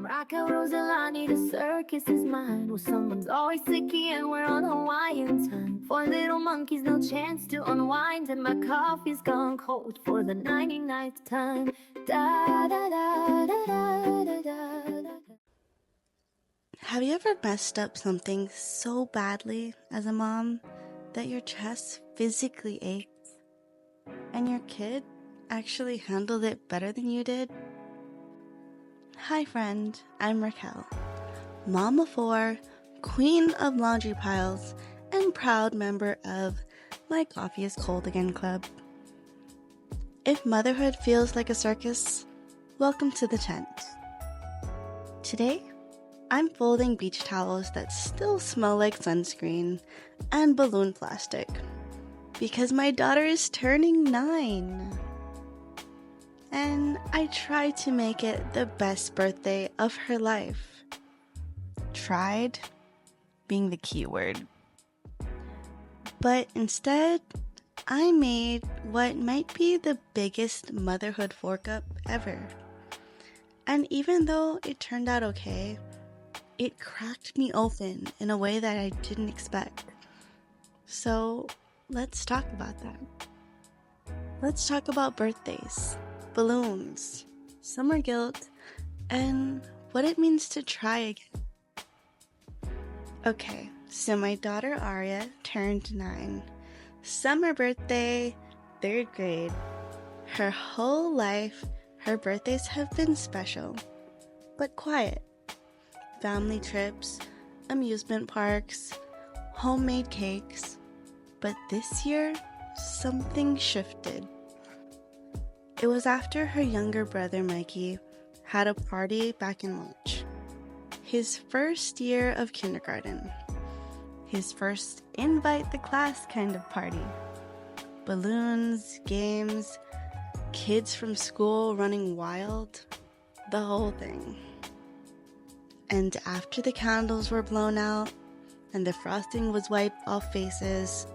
Raquel Roselani, the circus is mine. Well, someone's always sicky and we're on Hawaiian time. Four little monkeys, no chance to unwind. And my coffee's gone cold for the 99th time. Da da da da da da da da. Have you ever messed up something so badly as a mom that your chest physically aches and your kid actually handled it better than you did? Hi friend, I'm Raquel, mom of four, queen of laundry piles, and proud member of My Coffee is Cold Again Club. If motherhood feels like a circus, welcome to the tent. Today, I'm folding beach towels that still smell like sunscreen and balloon plastic because my daughter is turning 9. And I tried to make it the best birthday of her life. Tried being the key word. But instead, I made what might be the biggest motherhood fork-up ever. And even though it turned out okay, it cracked me open in a way that I didn't expect. So let's talk about that. Let's talk about birthdays, balloons, summer guilt, and what it means to try again. Okay, so my daughter Aria turned 9. Summer birthday, 3rd grade. Her whole life, her birthdays have been special, but quiet. Family trips, amusement parks, homemade cakes. But this year, something shifted. It was after her younger brother Mikey had a party back in March. His first year of kindergarten. His first invite the class kind of party. Balloons, games, kids from school running wild. The whole thing. And after the candles were blown out and the frosting was wiped off faces,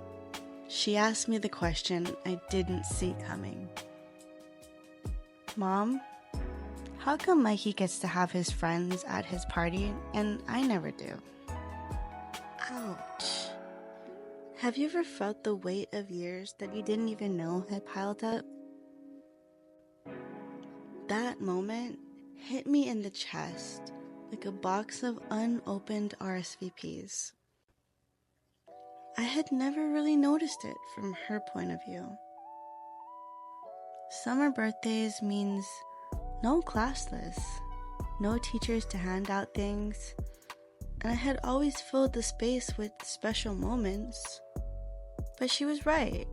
she asked me the question I didn't see coming. Mom, how come Mikey gets to have his friends at his party and I never do? Ouch. Have you ever felt the weight of years that you didn't even know had piled up? That moment hit me in the chest like a box of unopened RSVPs. I had never really noticed it from her point of view. Summer birthdays means no class lists, no teachers to hand out things, and I had always filled the space with special moments. But she was right.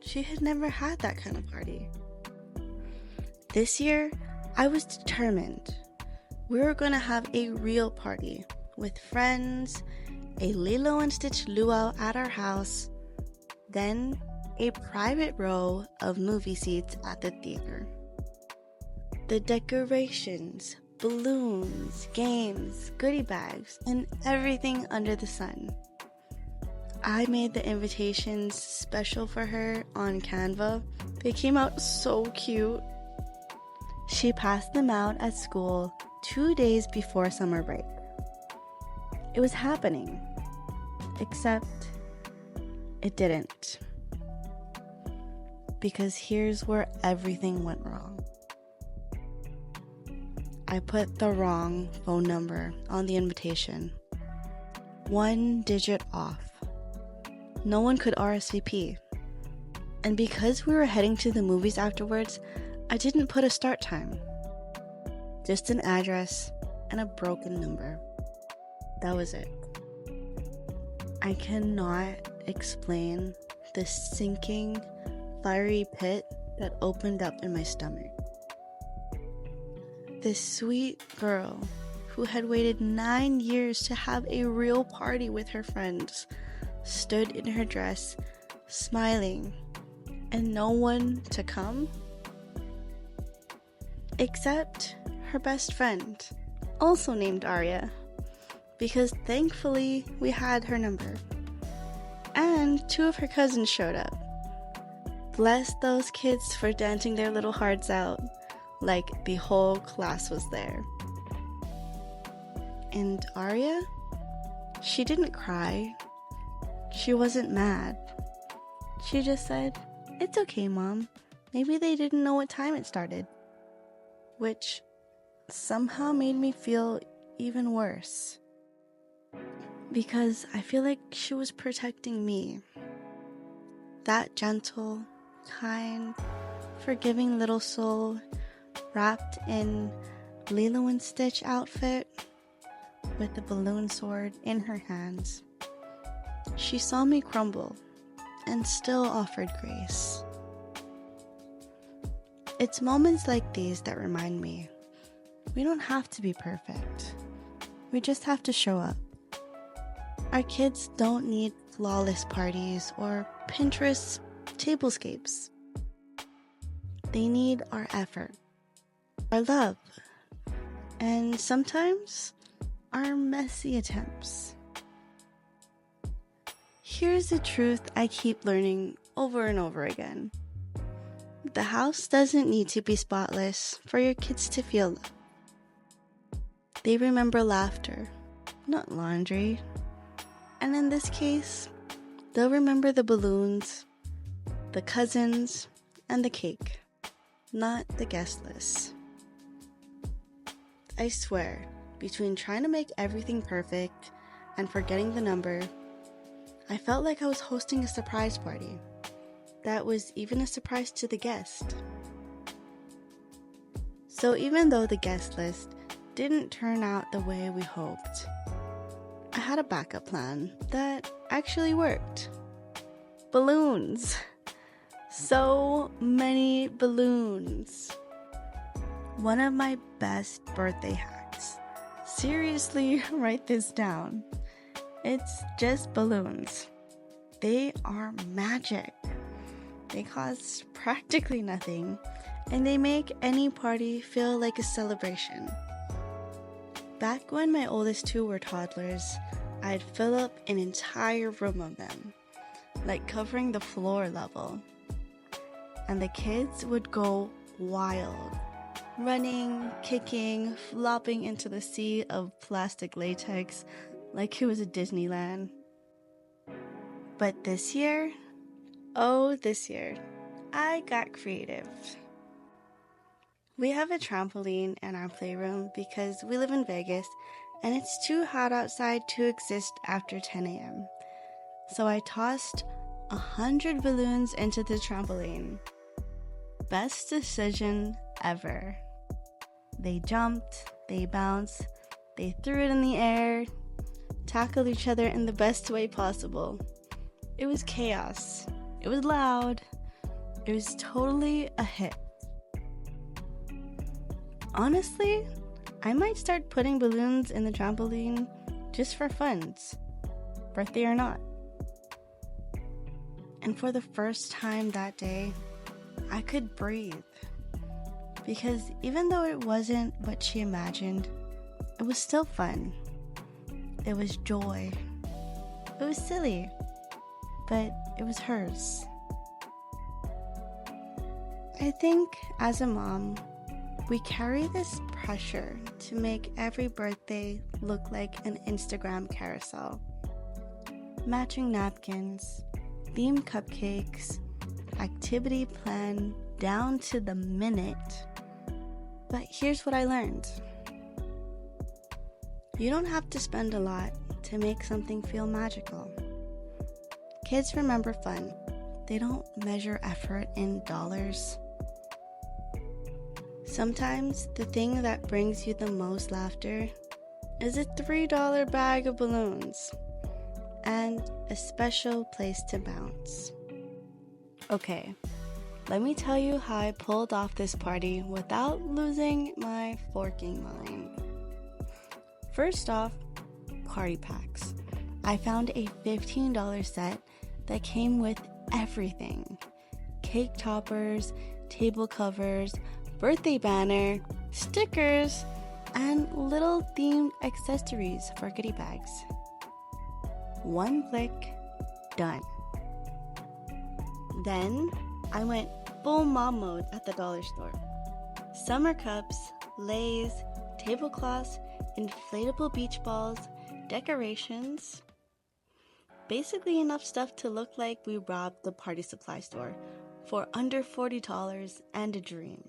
She had never had that kind of party. This year, I was determined. We were going to have a real party with friends, a Lilo and Stitch luau at our house, then a private row of movie seats at the theater. The decorations, balloons, games, goodie bags, and everything under the sun. I made the invitations special for her on Canva. They came out so cute. She passed them out at school 2 days before summer break. It was happening, except it didn't. Because here's where everything went wrong. I put the wrong phone number on the invitation. 1 digit off. No one could RSVP. And because we were heading to the movies afterwards, I didn't put a start time. Just an address and a broken number. That was it. I cannot explain the sinking, fiery pit that opened up in my stomach. This sweet girl who had waited 9 years to have a real party with her friends stood in her dress, smiling, and no one to come? Except her best friend, also named Aria, because thankfully we had her number. And 2 of her cousins showed up. Bless those kids for dancing their little hearts out like the whole class was there. And Arya? She didn't cry. She wasn't mad. She just said, "It's okay, Mom. Maybe they didn't know what time it started." Which somehow made me feel even worse. Because I feel like she was protecting me. That gentle, kind, forgiving little soul wrapped in Lilo and Stitch outfit with the balloon sword in her hands. She saw me crumble and still offered grace. It's moments like these that remind me we don't have to be perfect. We just have to show up. Our kids don't need flawless parties or Pinterest tablescapes. They need our effort, our love, and sometimes our messy attempts. Here's the truth I keep learning over and over again. The house doesn't need to be spotless for your kids to feel love. They remember laughter, not laundry. And in this case, they'll remember the balloons, the cousins, and the cake, not the guest list. I swear, between trying to make everything perfect and forgetting the number, I felt like I was hosting a surprise party that was even a surprise to the guest. So even though the guest list didn't turn out the way we hoped, I had a backup plan that actually worked. Balloons. So many balloons. One of my best birthday hacks. Seriously, write this down. It's just balloons. They are magic. They cost practically nothing, and they make any party feel like a celebration. Back when my oldest two were toddlers, I'd fill up an entire room of them, like covering the floor level. And the kids would go wild, running, kicking, flopping into the sea of plastic latex like it was a Disneyland. But this year, I got creative. We have a trampoline in our playroom because we live in Vegas and it's too hot outside to exist after 10 a.m. So I tossed 100 balloons into the trampoline. Best decision ever. They jumped, they bounced, they threw it in the air, tackled each other in the best way possible. It was chaos. It was loud. It was totally a hit. Honestly, I might start putting balloons in the trampoline just for funds, birthday or not. And for the first time that day, I could breathe. Because even though it wasn't what she imagined, it was still fun. It was joy. It was silly, but it was hers. I think as a mom, we carry this pressure to make every birthday look like an Instagram carousel. Matching napkins, themed cupcakes, activity plan down to the minute. But here's what I learned. You don't have to spend a lot to make something feel magical. Kids remember fun. They don't measure effort in dollars. Sometimes the thing that brings you the most laughter is a $3 bag of balloons and a special place to bounce. Okay, let me tell you how I pulled off this party without losing my forking mind. First off, party packs. I found a $15 set that came with everything. Cake toppers, table covers, birthday banner, stickers, and little themed accessories for goodie bags. One click, done. Then I went full mom mode at the dollar store. Summer cups, leis, tablecloths, inflatable beach balls, decorations. Basically enough stuff to look like we robbed the party supply store for under $40 and a dream.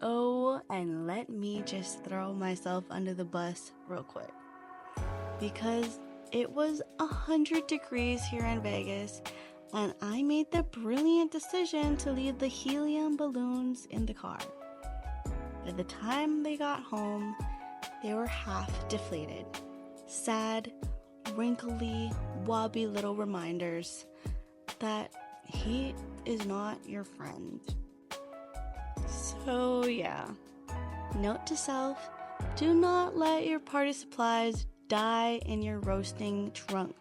Oh, and let me just throw myself under the bus real quick. Because it was 100 degrees here in Vegas, and I made the brilliant decision to leave the helium balloons in the car. By the time they got home, they were half deflated. Sad, wrinkly, wobbly little reminders that heat is not your friend. So yeah, note to self, do not let your party supplies die in your roasting trunk.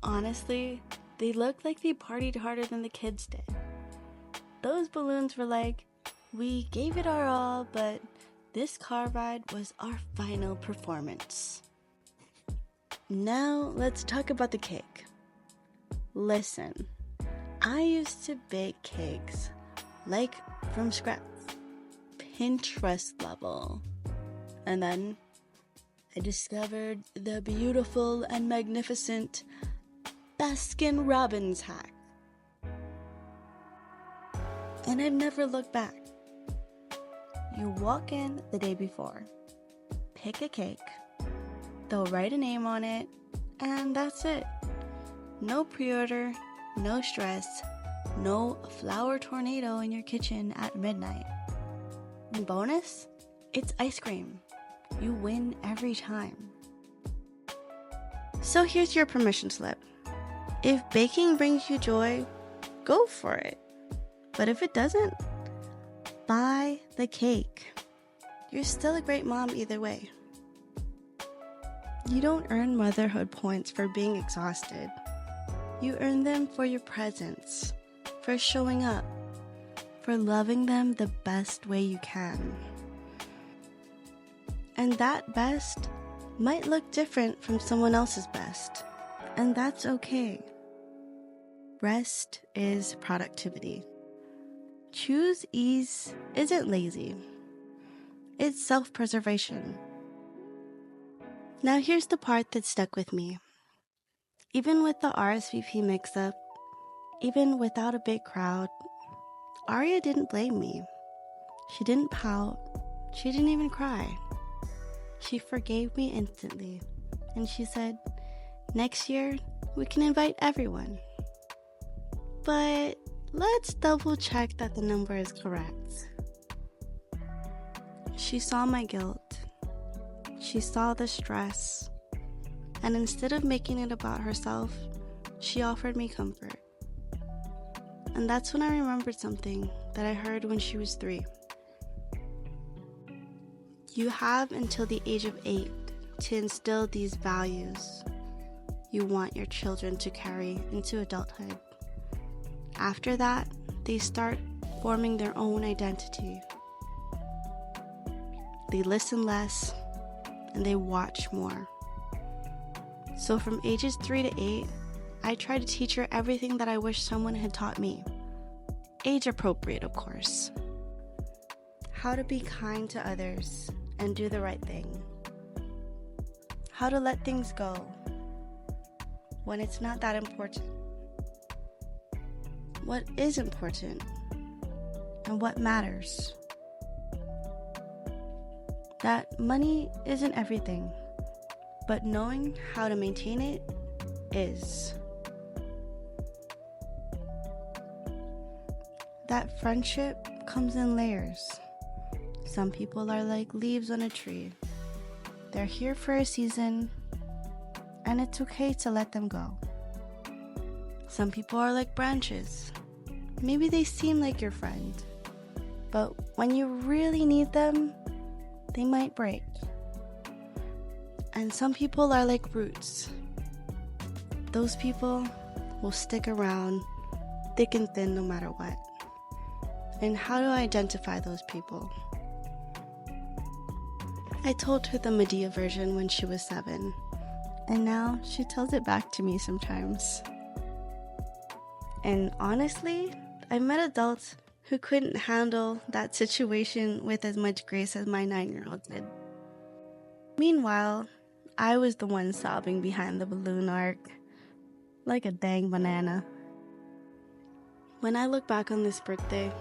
Honestly, they looked like they partied harder than the kids did. Those balloons were like, we gave it our all, but this car ride was our final performance. Now let's talk about the cake. Listen, I used to bake cakes like from scratch, Pinterest level. And then I discovered the beautiful and magnificent Baskin Robbins hack. And I've never looked back. You walk in the day before, pick a cake, they'll write a name on it, and that's it. No pre-order, no stress, no flour tornado in your kitchen at midnight. And bonus, it's ice cream. You win every time. So here's your permission slip. If baking brings you joy, go for it. But if it doesn't, buy the cake. You're still a great mom either way. You don't earn motherhood points for being exhausted. You earn them for your presence, for showing up, for loving them the best way you can. And that best might look different from someone else's best, and that's okay. Rest is productivity. Choose ease isn't lazy. It's self-preservation. Now here's the part that stuck with me. Even with the RSVP mix-up, even without a big crowd, Aria didn't blame me. She didn't pout. She didn't even cry. She forgave me instantly, and she said, next year, we can invite everyone. But let's double check that the number is correct. She saw my guilt. She saw the stress. And instead of making it about herself, she offered me comfort. And that's when I remembered something that I heard when she was 3. You have until the age of 8 to instill these values you want your children to carry into adulthood. After that, they start forming their own identity. They listen less and they watch more. So from ages 3 to 8, I try to teach her everything that I wish someone had taught me. Age appropriate, of course. How to be kind to others and do the right thing. How to let things go when it's not that important. What is important and what matters. That money isn't everything, but knowing how to maintain it is. That friendship comes in layers. Some people are like leaves on a tree. They're here for a season, and it's okay to let them go. Some people are like branches. Maybe they seem like your friend, but when you really need them, they might break. And some people are like roots. Those people will stick around thick and thin no matter what. And how to identify those people? I told her the Medea version when she was 7, and now she tells it back to me sometimes. And honestly, I've met adults who couldn't handle that situation with as much grace as my 9-year-old did. Meanwhile, I was the one sobbing behind the balloon arc, like a dang banana. When I look back on this birthday,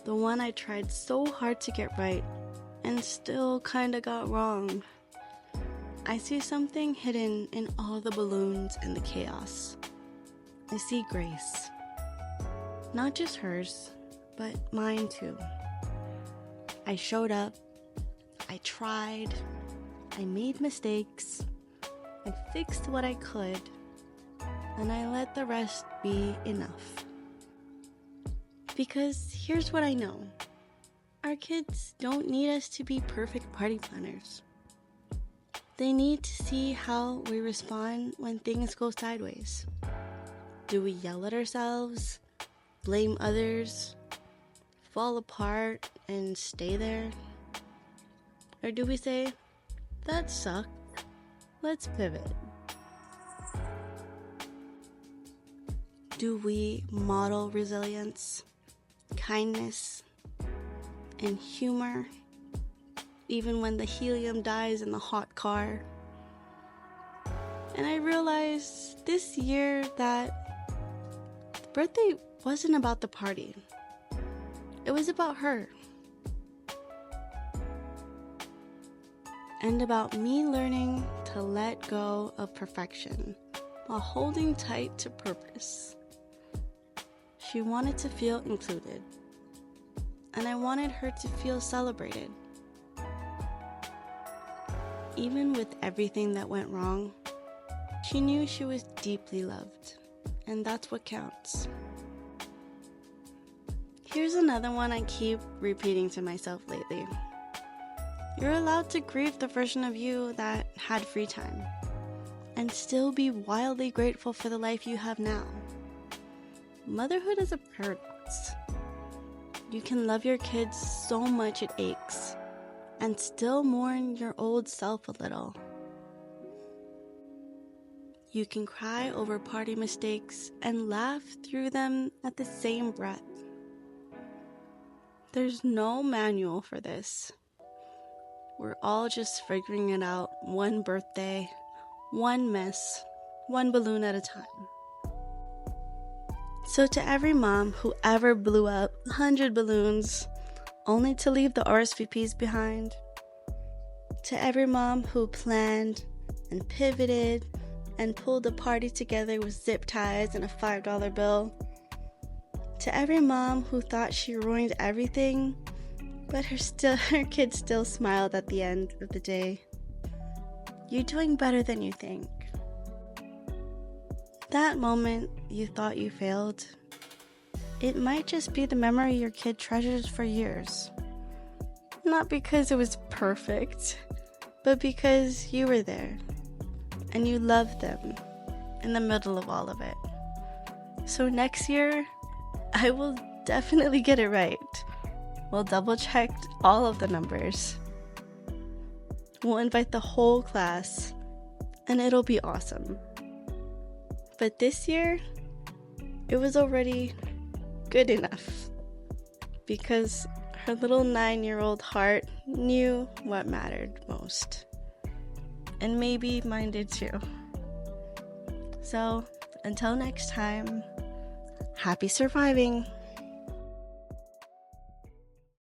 the one I tried so hard to get right and still kinda got wrong, I see something hidden in all the balloons and the chaos. I see grace. Not just hers, but mine too. I showed up, I tried, I made mistakes, I fixed what I could, and I let the rest be enough. Because here's what I know. Our kids don't need us to be perfect party planners. They need to see how we respond when things go sideways. Do we yell at ourselves, blame others, fall apart and stay there? Or do we say, that sucked, let's pivot? Do we model resilience, kindness, and humor, even when the helium dies in the hot car? And I realized this year that the birthday wasn't about the party. It was about her. And about me learning to let go of perfection while holding tight to purpose. She wanted to feel included, and I wanted her to feel celebrated. Even with everything that went wrong, she knew she was deeply loved, and that's what counts. Here's another one I keep repeating to myself lately. You're allowed to grieve the version of you that had free time, and still be wildly grateful for the life you have now. Motherhood is a paradox. You can love your kids so much it aches, and still mourn your old self a little. You can cry over party mistakes and laugh through them at the same breath. There's no manual for this. We're all just figuring it out one birthday, one mess, one balloon at a time. So to every mom who ever blew up 100 balloons only to leave the RSVPs behind, to every mom who planned and pivoted and pulled a party together with zip ties and a $5 bill, to every mom who thought she ruined everything, but her kid still smiled at the end of the day, you're doing better than you think. That moment you thought you failed, it might just be the memory your kid treasures for years. Not because it was perfect, but because you were there and you loved them in the middle of all of it. So next year, I will definitely get it right. We'll double check all of the numbers. We'll invite the whole class, and it'll be awesome. But this year, it was already good enough because her little 9-year-old heart knew what mattered most. And maybe mine did too. So, until next time, happy surviving!